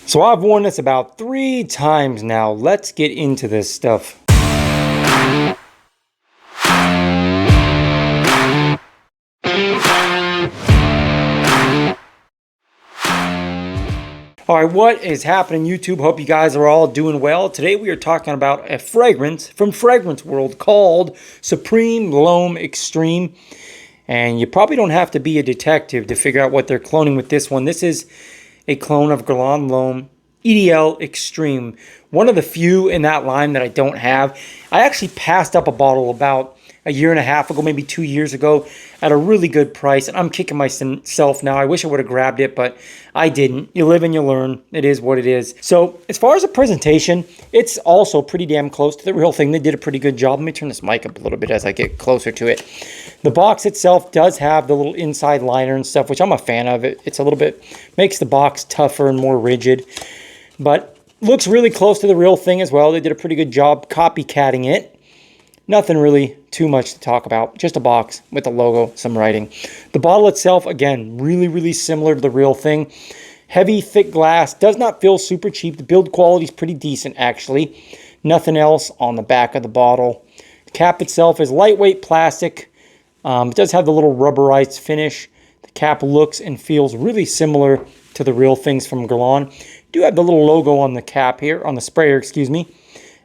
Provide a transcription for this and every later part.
So I've worn this about 3 times now. Let's get into this stuff. Alright, what is happening YouTube? Hope you guys are all doing well. Today we are talking about a fragrance from Fragrance World called Supreme L'Homme Extreme. And you probably don't have to be a detective to figure out what they're cloning with this one. This is a clone of Guerlain L'Homme EDL Extreme. One of the few in that line that I don't have. I actually passed up a bottle about a year and a half ago, maybe 2 years ago, at a really good price. And I'm kicking myself now. I wish I would have grabbed it, but I didn't. You live and you learn. It is what it is. So as far as the presentation, it's also pretty damn close to the real thing. They did a pretty good job. Let me turn this mic up a little bit as I get closer to it. The box itself does have the little inside liner and stuff, which I'm a fan of. It's a little bit, makes the box tougher and more rigid, but looks really close to the real thing as well. They did a pretty good job copycatting it. Nothing really too much to talk about. Just a box with a logo, some writing. The bottle itself, again, really similar to the real thing. Heavy, thick glass. Does not feel super cheap. The build quality is pretty decent, actually. Nothing else on the back of the bottle. The cap itself is lightweight plastic. It does have the little rubberized finish. The cap looks and feels really similar to the real things from Guerlain. Do have the little logo on the cap here, on the sprayer, excuse me.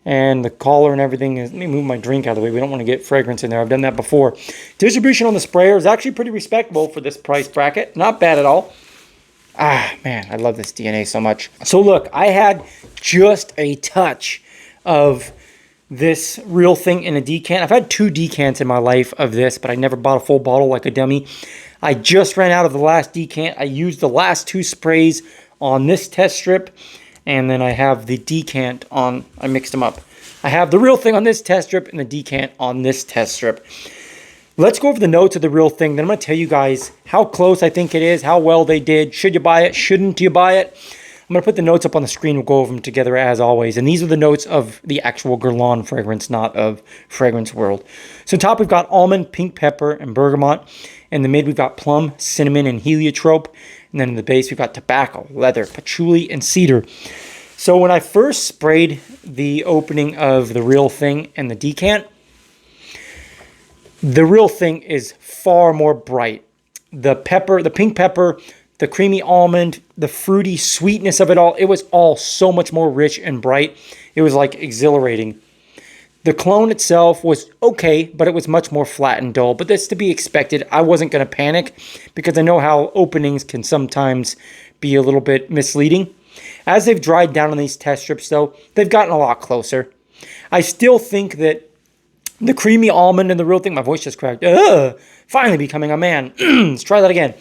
And the collar and everything is, let me move my drink out of the way. We don't want to get fragrance in there. I've done that before. Distribution on the sprayer is actually pretty respectable for this price bracket. Not bad at all. Ah, man, I love this DNA so much. So look, I had just a touch of this real thing in a decant. I've had 2 decants in my life of this, but I never bought a full bottle like a dummy. I just ran out of the last decant. I used the last 2 sprays on this test strip. And then I have the decant on, I mixed them up. I have the real thing on this test strip and the decant on this test strip. Let's go over the notes of the real thing. Then I'm going to tell you guys how close I think it is, how well they did. Should you buy it? Shouldn't you buy it? I'm going to put the notes up on the screen. We'll go over them together as always. And these are the notes of the actual Guerlain fragrance, not of Fragrance World. So top we've got almond, pink pepper, and bergamot. In the mid we've got plum, cinnamon, and heliotrope. And then in the base, we've got tobacco, leather, patchouli, and cedar. So when I first sprayed the opening of the real thing and the decant, the real thing is far more bright. The pepper, the pink pepper, the creamy almond, the fruity sweetness of it all, it was all so much more rich and bright. It was like exhilarating. The clone itself was okay, but it was much more flat and dull. But that's to be expected. I wasn't going to panic because I know how openings can sometimes be a little bit misleading. As they've dried down on these test strips, though, they've gotten a lot closer. I still think that the creamy almond and the real thing, my voice just cracked. Finally becoming a man. Let's try that again.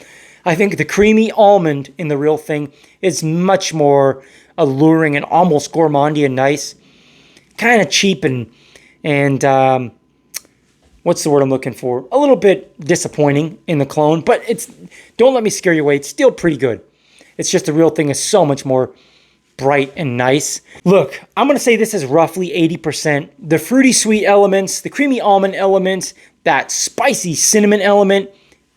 I think the creamy almond in the real thing is much more alluring and almost gourmandy and nice. Kind of cheap and what's the word I'm looking for? A little bit disappointing in the clone, but don't let me scare you away. It's still pretty good. It's just the real thing is so much more bright and nice. Look, I'm going to say this is roughly 80%. The fruity sweet elements, the creamy almond elements, that spicy cinnamon element,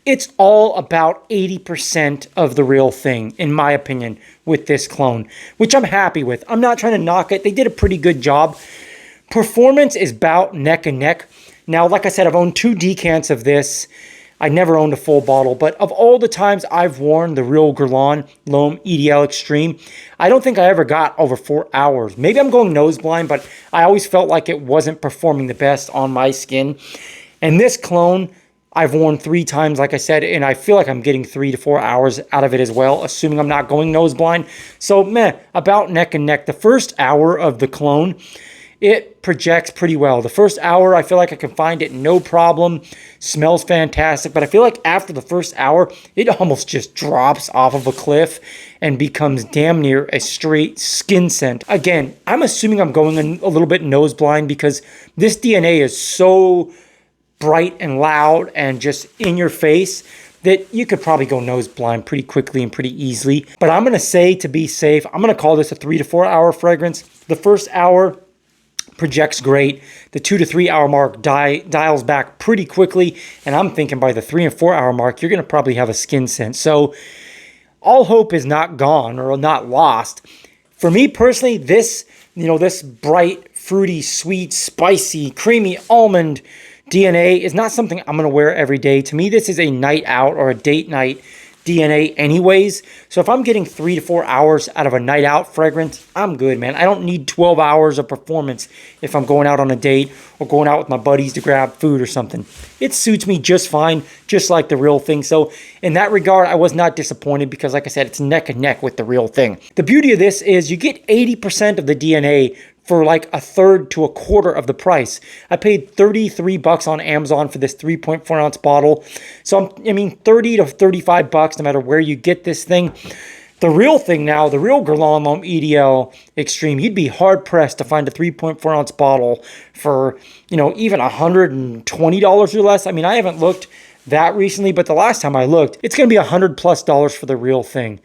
it's all about 80% of the real thing, in my opinion, with this clone, which I'm happy with. I'm not trying to knock it. They did a pretty good job. Performance is about neck and neck. Now, like I said, I've owned 2 decants of this. I never owned a full bottle, but of all the times I've worn the real Guerlain L'Homme EDL Extreme, I don't think I ever got over 4 hours. Maybe I'm going nose blind, but I always felt like it wasn't performing the best on my skin. And this clone, I've worn 3 times, like I said, and I feel like I'm getting 3 to 4 hours out of it as well, assuming I'm not going nose blind. So, about neck and neck. The first hour of the clone, it projects pretty well. The first hour, I feel like I can find it no problem. Smells fantastic. But I feel like after the first hour, it almost just drops off of a cliff and becomes damn near a straight skin scent. Again, I'm assuming I'm going a little bit nose blind because this DNA is so bright and loud and just in your face that you could probably go nose blind pretty quickly and pretty easily. But I'm going to say, to be safe, I'm going to call this a 3 to 4 hour fragrance. The first hour projects great. The 2 to 3 hour mark dials back pretty quickly, and I'm thinking by the 3 and 4 hour mark, you're going to probably have a skin scent. So all hope is not gone or not lost. For me personally, this bright, fruity, sweet, spicy, creamy almond DNA is not something I'm going to wear every day. To me, this is a night out or a date night DNA anyways. So if I'm getting 3 to 4 hours out of a night out fragrance, I'm good, man. I don't need 12 hours of performance if I'm going out on a date or going out with my buddies to grab food or something. It suits me just fine, just like the real thing. So in that regard, I was not disappointed because, like I said, it's neck and neck with the real thing. The beauty of this is you get 80% of the DNA for like a third to a quarter of the price. I paid 33 bucks on Amazon for this 3.4 ounce bottle. So I mean, 30 to 35 bucks no matter where you get this thing. The real thing now, the real Guerlain L'Homme EDL Extreme, you'd be hard pressed to find a 3.4 ounce bottle for, even $120 or less. I mean, I haven't looked that recently, but the last time I looked, it's going to be $100+ for the real thing.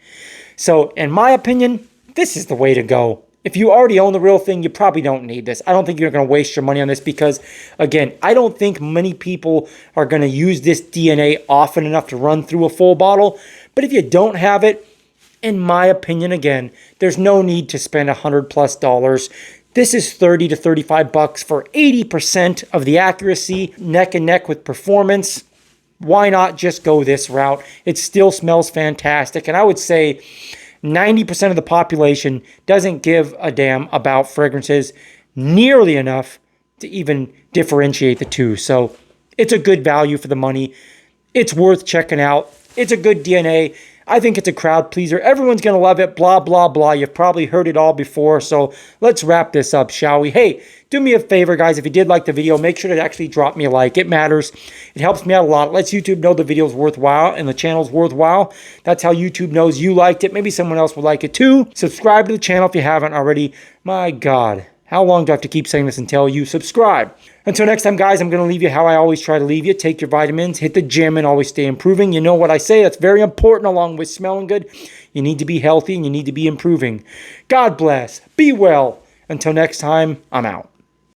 So in my opinion, this is the way to go. If you already own the real thing, you probably don't need this. I don't think you're going to waste your money on this because, again, I don't think many people are going to use this DNA often enough to run through a full bottle. But if you don't have it, in my opinion, again, there's no need to spend $100+. This is 30 to 35 bucks for 80% of the accuracy, neck and neck with performance. Why not just go this route? It still smells fantastic. And I would say 90% of the population doesn't give a damn about fragrances nearly enough to even differentiate the two. So it's a good value for the money. It's worth checking out. It's a good DNA. I think it's a crowd pleaser. Everyone's going to love it, blah, blah, blah. You've probably heard it all before. So let's wrap this up, shall we? Hey, do me a favor, guys. If you did like the video, make sure to actually drop me a like. It matters. It helps me out a lot. It lets YouTube know the video's worthwhile and the channel's worthwhile. That's how YouTube knows you liked it. Maybe someone else would like it too. Subscribe to the channel if you haven't already. My God, how long do I have to keep saying this until you subscribe? Until next time, guys, I'm going to leave you how I always try to leave you. Take your vitamins, hit the gym, and always stay improving. You know what I say. That's very important along with smelling good. You need to be healthy and you need to be improving. God bless. Be well. Until next time, I'm out.